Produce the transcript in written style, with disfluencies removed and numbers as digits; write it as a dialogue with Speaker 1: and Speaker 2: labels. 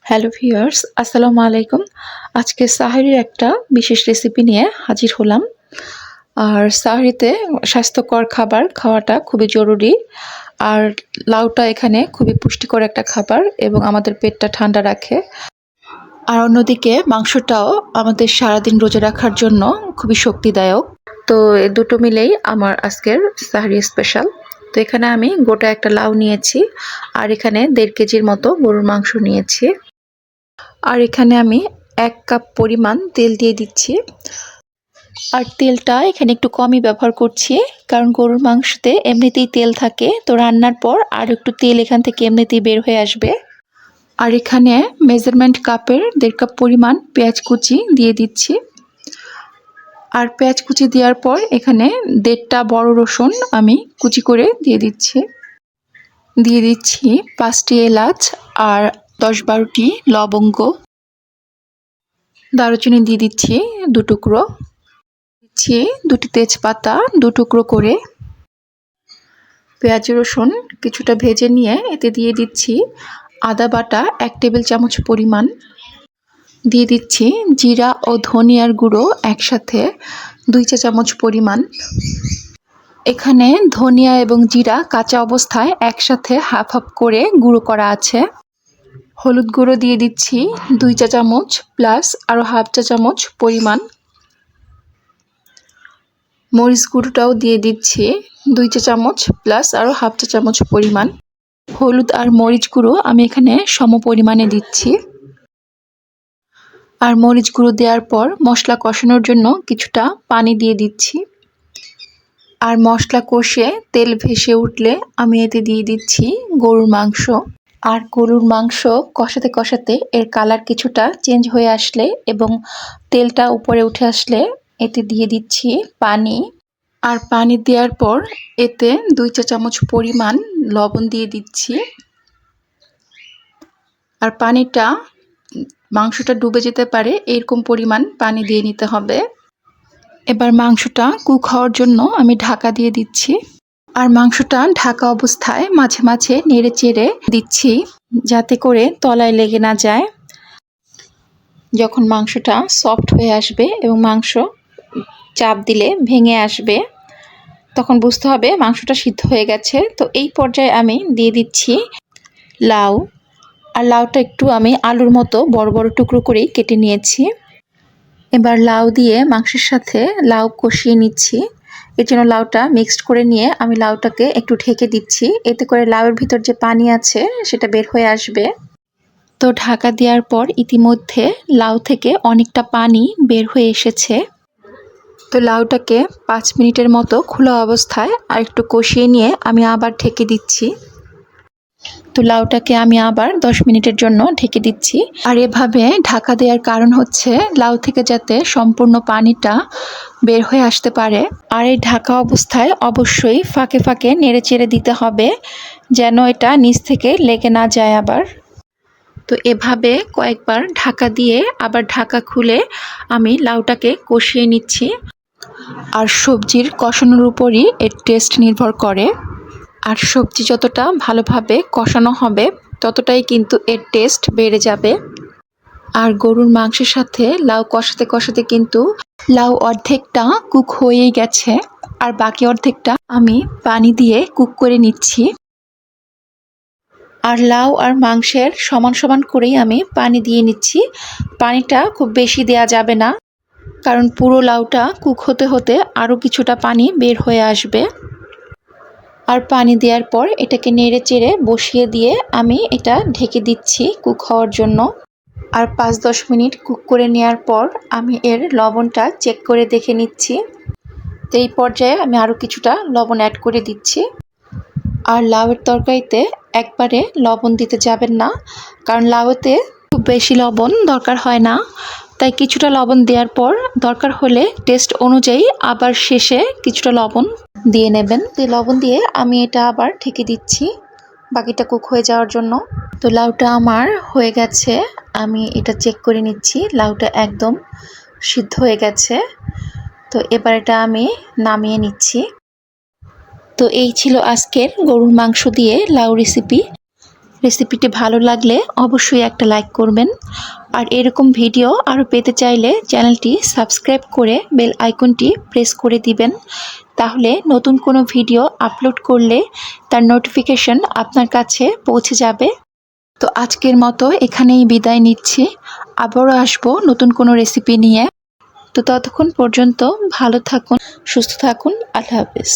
Speaker 1: Hello viewers, আসসালামু আলাইকুম। আজকে সাহারির একটা বিশেষ রেসিপি নিয়ে হাজির হলাম। আর সাহারিতে স্বাস্থ্যকর খাবার খাওয়াটা খুবই জরুরি। আর লাউটা এখানে খুবই পুষ্টিকর একটা খাবার এবং আমাদের পেটটা ঠান্ডা রাখে। আর অন্যদিকে মাংসটাও আমাদের সারাদিন রোজা রাখার জন্য খুবই শক্তিদায়ক। তো এ দুটো মিলেই আমার আজকের সাহারি স্পেশাল। তো এখানে আমি গোটা একটা লাউ নিয়েছি আর এখানে 1.5 কেজির মতো গরুর মাংস নিয়েছি। আর এখানে আমি 1 কাপ পরিমাণ তেল দিয়ে দিচ্ছি। আর তেলটা এখানে একটু কমই ব্যবহার করছি, কারণ গরুর মাংসতে এমনিতেই তেল থাকে, তো রান্নার পর আর একটু তেল এখান থেকে এমনিতেই বের হয়ে আসবে। আর এখানে মেজারমেন্ট কাপের 1.5 কাপ পরিমাণ পেঁয়াজ কুচি দিয়ে দিচ্ছি। আর পেঁয়াজ কুচি দেওয়ার পর এখানে 1.5টা বড় রসুন আমি কুচি করে দিয়ে দিচ্ছি। দিয়ে দিচ্ছি 5টি এলাচ আর 10-12টি লবঙ্গ। দারুচিনি দিয়ে দিচ্ছি 2 টুকরো, দিচ্ছি 2টি তেজপাতা 2 টুকরো করে। পেঁয়াজ রসুন কিছুটা ভেজে নিয়ে এতে দিয়ে দিচ্ছি আদা বাটা 1 টেবিল চামচ পরিমাণ। দিয়ে দিচ্ছি জিরা ও ধনিয়ার গুঁড়ো একসাথে 2 চা চামচ পরিমাণ। এখানে ধনিয়া এবং জিরা কাঁচা অবস্থায় একসাথে হাফ হাফ করে গুঁড়ো করা আছে। হলুদ গুঁড়ো দিয়ে দিচ্ছি 2 চা চামচ প্লাস আরও হাফ চা চামচ পরিমাণ। মরিচ গুঁড়োটাও দিয়ে দিচ্ছি 2 চা চামচ প্লাস আরও হাফ চা চামচ পরিমাণ। হলুদ আর মরিচ গুঁড়ো আমি এখানে সম পরিমাণে দিচ্ছি। আর মরিচ গুঁড়ো দেওয়ার পর মশলা কষানোর জন্য কিছুটা পানি দিয়ে দিচ্ছি। আর মশলা কষে তেল ভেসে উঠলে আমি এতে দিয়ে দিচ্ছি গরুর মাংস। আর গরুর মাংস কষাতে কষাতে এর কালার কিছুটা চেঞ্জ হয়ে আসলে এবং তেলটা উপরে উঠে আসলে এতে দিয়ে দিচ্ছি পানি। আর পানি দেওয়ার পর এতে 2 চা চামচ পরিমাণ লবণ দিয়ে দিচ্ছি। আর পানিটা মাংসটা ডুবে যেতে পারে এরকম পরিমাণ পানি দিয়ে নিতে হবে। এবার মাংসটা কুক হওয়ার জন্য আমি ঢাকা দিয়ে দিচ্ছি। আর মাংসটা ঢাকা অবস্থায় মাঝে মাঝে নেড়ে চেড়ে দিচ্ছি, যাতে করে তলায় লেগে না যায়। যখন মাংসটা সফট হয়ে আসবে এবং মাংস চাপ দিলে ভেঙে আসবে, তখন বুঝতে হবে মাংসটা সিদ্ধ হয়ে গেছে। তো এই পর্যায়ে আমি দিয়ে দিচ্ছি লাউ। আর লাউটা একটু আমি আলুর মতো বড় বড় টুকরো করেই কেটে নিয়েছি। এবার লাউ দিয়ে মাংসের সাথে লাউ কষিয়ে নিচ্ছি। এর জন্য লাউটা মিক্সড করে নিয়ে আমি লাউটাকে একটু ঢেকে দিচ্ছি, এতে করে লাউয়ের ভিতর যে পানি আছে সেটা বের হয়ে আসবে। তো ঢাকা দেওয়ার পর ইতিমধ্যে লাউ থেকে অনেকটা পানি বের হয়ে এসেছে। তো লাউটাকে 5 মিনিটের মতো খোলা অবস্থায় আর একটু কষিয়ে নিয়ে আমি আবার ঢেকে দিচ্ছি। তো লাউটাকে আমি আবার 10 মিনিটের জন্য ঢেকে দিচ্ছি। আর এভাবে ঢাকা দেওয়ার কারণ হচ্ছে লাউ থেকে যাতে সম্পূর্ণ পানিটা বের হয়ে আসতে পারে। আর এই ঢাকা অবস্থায় অবশ্যই ফাঁকে ফাঁকে নেড়ে চেড়ে দিতে হবে, যেন এটা নিচ থেকে লেগে না যায় আবার। তো এভাবে কয়েকবার ঢাকা দিয়ে আবার ঢাকা খুলে আমি লাউটাকে কষিয়ে নিচ্ছি। আর সবজির কষানোর উপরই এর টেস্ট নির্ভর করে। আর সবজি যতটা ভালোভাবে কষানো হবে ততটাই কিন্তু এর টেস্ট বেড়ে যাবে। আর গরুর মাংসের সাথে লাউ কষাতে কষাতে কিন্তু লাউ অর্ধেকটা কুক হয়েই গেছে, আর বাকি অর্ধেকটা আমি পানি দিয়ে কুক করে নিচ্ছি। আর লাউ আর মাংসের সমান সমান করেই আমি পানি দিয়ে নিচ্ছি। পানিটা খুব বেশি দেয়া যাবে না, কারণ পুরো লাউটা কুক হতে হতে আরও কিছুটা পানি বের হয়ে আসবে। আর পানি দেওয়ার পর এটাকে নেড়ে চেড়ে বসিয়ে দিয়ে আমি এটা ঢেকে দিচ্ছি কুক হওয়ার জন্য। আর 5-10 মিনিট কুক করে নেওয়ার পর আমি এর লবণটা চেক করে দেখে নিচ্ছি। তো এই পর্যায়ে আমি আরও কিছুটা লবণ অ্যাড করে দিচ্ছি। আর লাউয়ের তরকারিতে একবারে লবণ দিতে যাবেন না, কারণ লাউতে খুব বেশি লবণ দরকার হয় না। তাই কিছুটা লবণ দেওয়ার পর দরকার হলে টেস্ট অনুযায়ী আবার শেষে কিছুটা লবণ দিয়ে নেবেন। তো লবণ দিয়ে আমি এটা আবার ঢেকে দিচ্ছি বাকিটা কুক হয়ে যাওয়ার জন্য। তো লাউটা আমার হয়ে গেছে, আমি এটা চেক করে নিচ্ছি, লাউটা একদম সিদ্ধ হয়ে গেছে। তো এবার এটা আমি নামিয়ে নিচ্ছি। তো এই ছিল আজকের গরুর মাংস দিয়ে লাউ রেসিপি। রেসিপিটি ভালো লাগলে অবশ্যই একটা লাইক করবেন। আর এরকম ভিডিও আরও পেতে চাইলে চ্যানেলটি সাবস্ক্রাইব করে বেল আইকনটি প্রেস করে দিবেন। তাহলে নতুন কোনো ভিডিও আপলোড করলে তার নোটিফিকেশন আপনার কাছে পৌঁছে যাবে। তো আজকের মতো এখানেই বিদায় নিচ্ছি। আবারও আসবো নতুন কোনো রেসিপি নিয়ে। তো ততক্ষণ পর্যন্ত ভালো থাকুন, সুস্থ থাকুন। আল্লাহ হাফেজ।